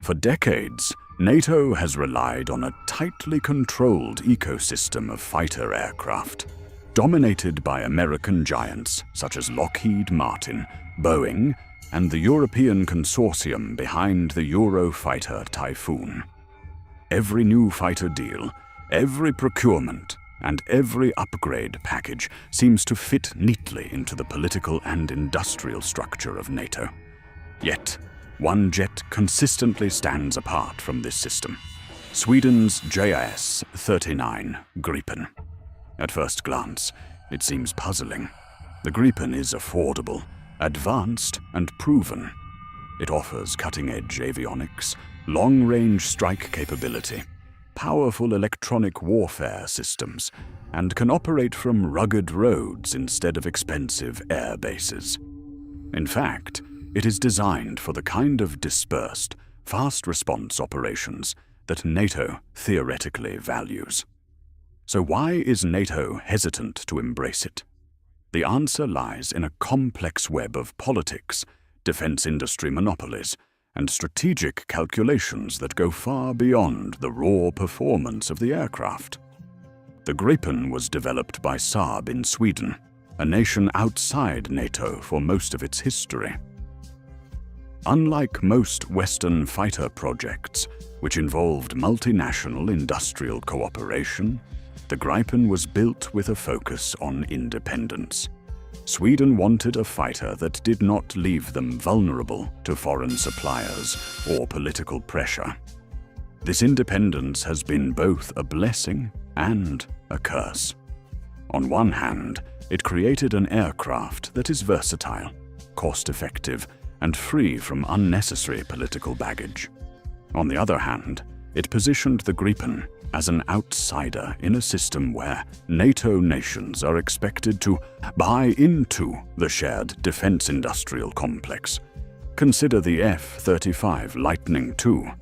For decades, NATO has relied on a tightly controlled ecosystem of fighter aircraft, dominated by American giants such as Lockheed Martin, Boeing, and the European consortium behind the Eurofighter Typhoon. Every new fighter deal, every procurement, and every upgrade package seems to fit neatly into the political and industrial structure of NATO. Yet, one jet consistently stands apart from this system: Sweden's JAS-39 Gripen. At first glance, it seems puzzling. The Gripen is affordable, advanced, and proven. It offers cutting-edge avionics, long-range strike capability, powerful electronic warfare systems, and can operate from rugged roads instead of expensive air bases. In fact, it is designed for the kind of dispersed, fast-response operations that NATO theoretically values. So why is NATO hesitant to embrace it? The answer lies in a complex web of politics, defense industry monopolies, and strategic calculations that go far beyond the raw performance of the aircraft. The Gripen was developed by Saab in Sweden, a nation outside NATO for most of its history. Unlike most Western fighter projects, which involved multinational industrial cooperation, the Gripen was built with a focus on independence. Sweden wanted a fighter that did not leave them vulnerable to foreign suppliers or political pressure. This independence has been both a blessing and a curse. On one hand, it created an aircraft that is versatile, cost-effective, and free from unnecessary political baggage. On the other hand, it positioned the Gripen as an outsider in a system where NATO nations are expected to buy into the shared defense industrial complex. Consider the F-35 Lightning II.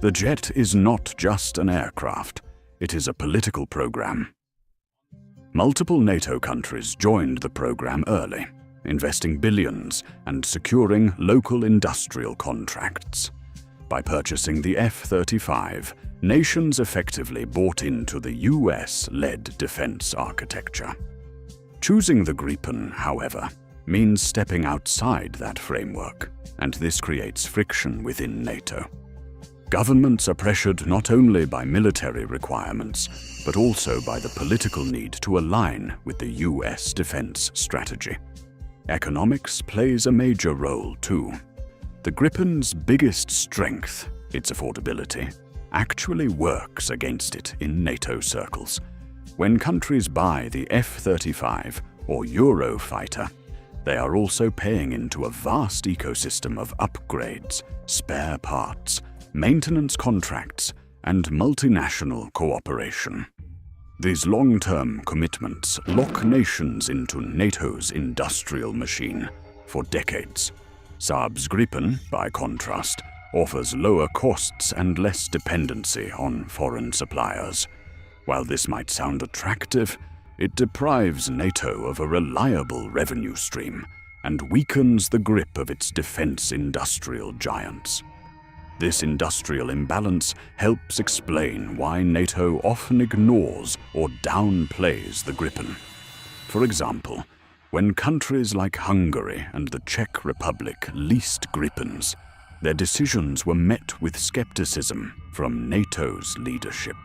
The jet is not just an aircraft, it is a political program. Multiple NATO countries joined the program early, investing billions and securing local industrial contracts. By purchasing the F-35, nations effectively bought into the US-led defense architecture. Choosing the Gripen, however, means stepping outside that framework, and this creates friction within NATO. Governments are pressured not only by military requirements, but also by the political need to align with the US defense strategy. Economics plays a major role too. The Gripen's biggest strength, its affordability, actually works against it in NATO circles. When countries buy the F-35 or Eurofighter, they are also paying into a vast ecosystem of upgrades, spare parts, maintenance contracts, and multinational cooperation. These long-term commitments lock nations into NATO's industrial machine for decades. Saab's Gripen, by contrast, offers lower costs and less dependency on foreign suppliers. While this might sound attractive, it deprives NATO of a reliable revenue stream and weakens the grip of its defense industrial giants. This industrial imbalance helps explain why NATO often ignores or downplays the Gripen. For example, when countries like Hungary and the Czech Republic leased Gripens, their decisions were met with skepticism from NATO's leadership.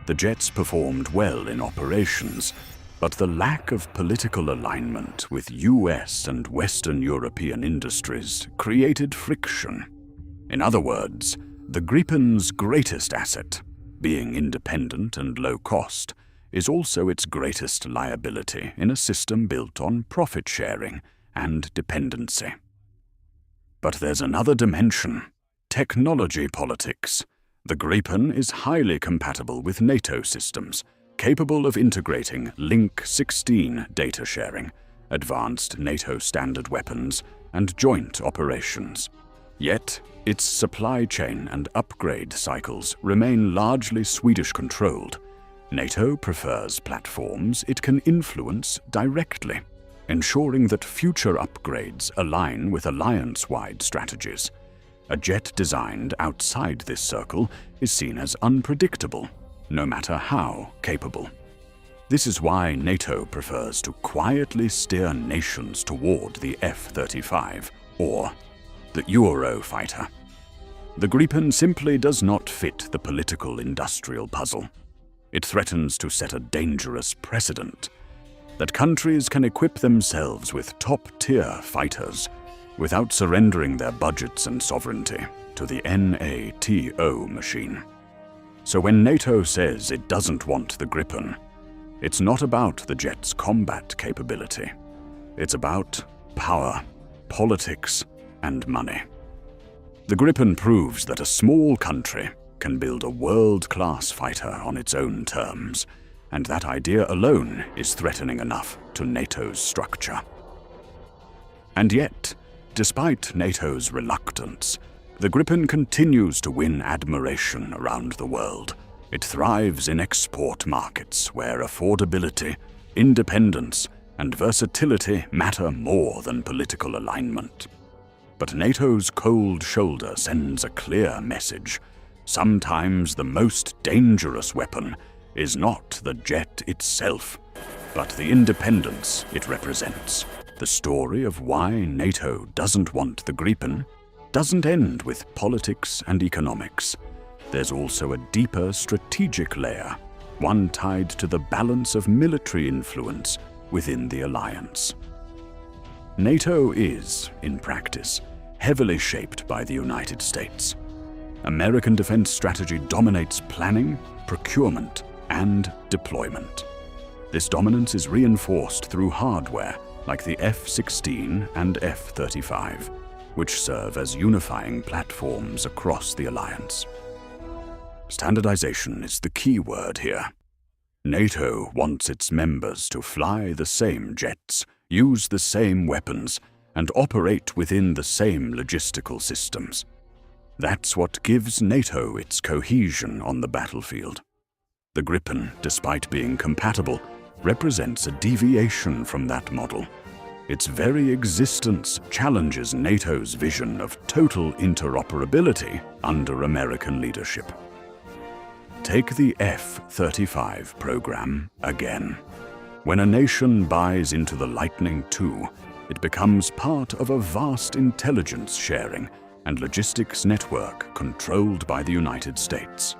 The jets performed well in operations, but the lack of political alignment with US and Western European industries created friction. In other words, the Gripen's greatest asset, being independent and low cost, is also its greatest liability in a system built on profit sharing and dependency. But there's another dimension: technology politics. The Gripen is highly compatible with NATO systems, capable of integrating Link 16 data sharing, advanced NATO standard weapons, and joint operations. Yet, its supply chain and upgrade cycles remain largely Swedish-controlled. NATO prefers platforms it can influence directly, ensuring that future upgrades align with alliance-wide strategies. A jet designed outside this circle is seen as unpredictable, no matter how capable. This is why NATO prefers to quietly steer nations toward the F-35 or the Eurofighter. The Gripen simply does not fit the political-industrial puzzle. It threatens to set a dangerous precedent that countries can equip themselves with top-tier fighters without surrendering their budgets and sovereignty to the NATO machine. So when NATO says it doesn't want the Gripen, it's not about the jet's combat capability. It's about power, politics, and money. The Gripen proves that a small country can build a world-class fighter on its own terms, and that idea alone is threatening enough to NATO's structure. And yet, despite NATO's reluctance, the Gripen continues to win admiration around the world. It thrives in export markets where affordability, independence, and versatility matter more than political alignment. But NATO's cold shoulder sends a clear message. Sometimes the most dangerous weapon is not the jet itself, but the independence it represents. The story of why NATO doesn't want the Gripen doesn't end with politics and economics. There's also a deeper strategic layer, one tied to the balance of military influence within the alliance. NATO is, in practice, heavily shaped by the United States. American defense strategy dominates planning, procurement, and deployment. This dominance is reinforced through hardware like the F-16 and F-35, which serve as unifying platforms across the alliance. Standardization is the key word here. NATO wants its members to fly the same jets, use the same weapons, and operate within the same logistical systems. That's what gives NATO its cohesion on the battlefield. The Gripen, despite being compatible, represents a deviation from that model. Its very existence challenges NATO's vision of total interoperability under American leadership. Take the F-35 program again. When a nation buys into the Lightning II, it becomes part of a vast intelligence sharing and logistics network controlled by the United States.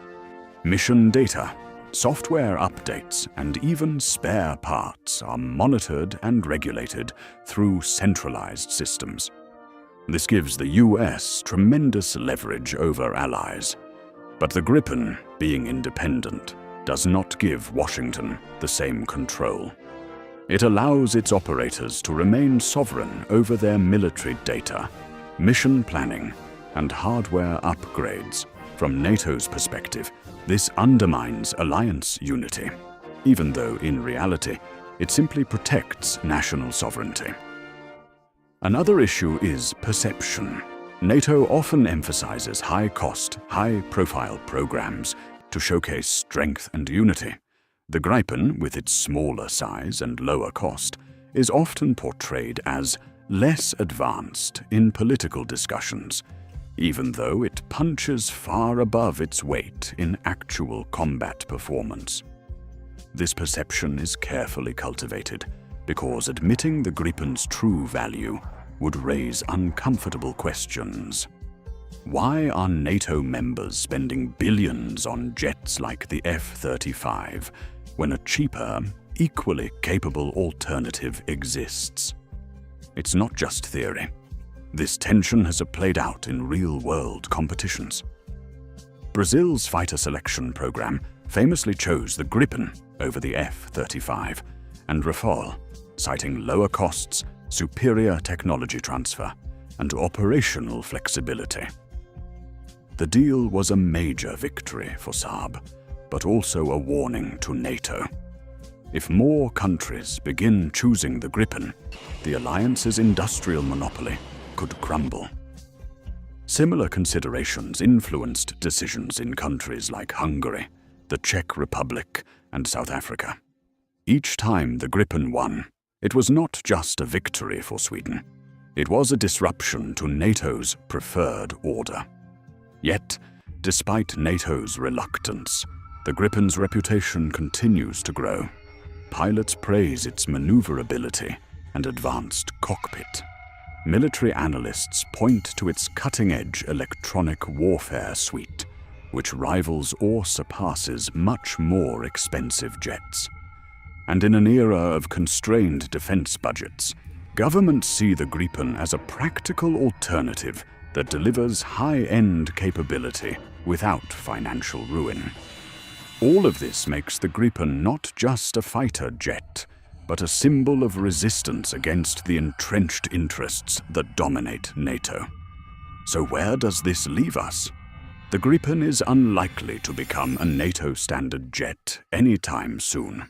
Mission data, software updates, and even spare parts are monitored and regulated through centralized systems. This gives the US tremendous leverage over allies. But the Gripen, being independent, does not give Washington the same control. It allows its operators to remain sovereign over their military data, mission planning, and hardware upgrades. From NATO's perspective, this undermines alliance unity, even though in reality, it simply protects national sovereignty. Another issue is perception. NATO often emphasizes high-cost, high-profile programs to showcase strength and unity. The Gripen, with its smaller size and lower cost, is often portrayed as less advanced in political discussions, even though it punches far above its weight in actual combat performance. This perception is carefully cultivated because admitting the Gripen's true value would raise uncomfortable questions. Why are NATO members spending billions on jets like the F-35 when a cheaper, equally capable alternative exists? It's not just theory. This tension has played out in real-world competitions. Brazil's fighter selection program famously chose the Gripen over the F-35 and Rafale, citing lower costs, superior technology transfer, and operational flexibility. The deal was a major victory for Saab, but also a warning to NATO. If more countries begin choosing the Gripen, the alliance's industrial monopoly could crumble. Similar considerations influenced decisions in countries like Hungary, the Czech Republic, and South Africa. Each time the Gripen won, it was not just a victory for Sweden. It was a disruption to NATO's preferred order. Yet, despite NATO's reluctance, the Gripen's reputation continues to grow. Pilots praise its maneuverability and advanced cockpit. Military analysts point to its cutting-edge electronic warfare suite, which rivals or surpasses much more expensive jets. And in an era of constrained defense budgets, governments see the Gripen as a practical alternative that delivers high-end capability without financial ruin. All of this makes the Gripen not just a fighter jet, but a symbol of resistance against the entrenched interests that dominate NATO. So where does this leave us? The Gripen is unlikely to become a NATO standard jet anytime soon,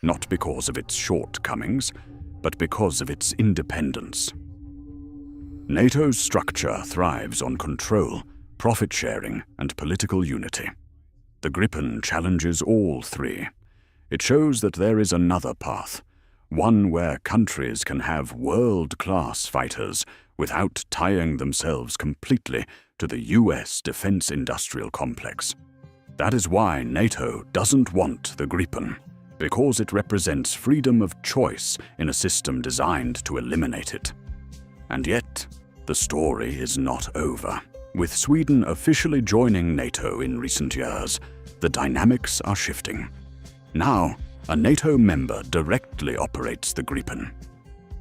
not because of its shortcomings, but because of its independence. NATO's structure thrives on control, profit sharing, and political unity. The Gripen challenges all three. It shows that there is another path, one where countries can have world-class fighters without tying themselves completely to the US defense industrial complex. That is why NATO doesn't want the Gripen, because it represents freedom of choice in a system designed to eliminate it. And yet, the story is not over. With Sweden officially joining NATO in recent years, the dynamics are shifting. Now, a NATO member directly operates the Gripen.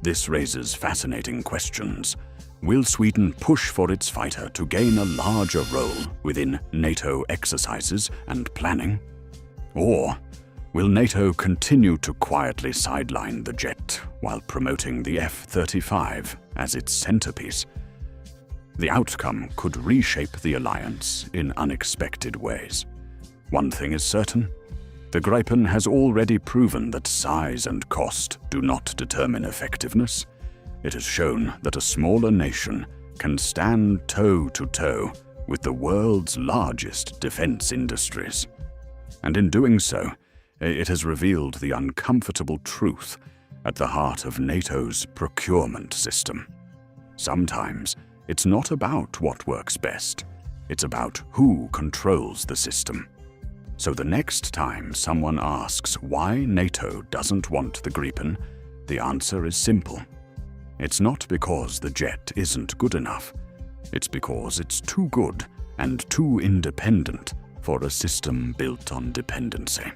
This raises fascinating questions. Will Sweden push for its fighter to gain a larger role within NATO exercises and planning? Or will NATO continue to quietly sideline the jet while promoting the F-35 as its centerpiece? The outcome could reshape the alliance in unexpected ways. One thing is certain: the Gripen has already proven that size and cost do not determine effectiveness. It has shown that a smaller nation can stand toe-to-toe with the world's largest defense industries. And in doing so, it has revealed the uncomfortable truth at the heart of NATO's procurement system. Sometimes, it's not about what works best. It's about who controls the system. So the next time someone asks why NATO doesn't want the Gripen, the answer is simple. It's not because the jet isn't good enough. It's because it's too good and too independent for a system built on dependency.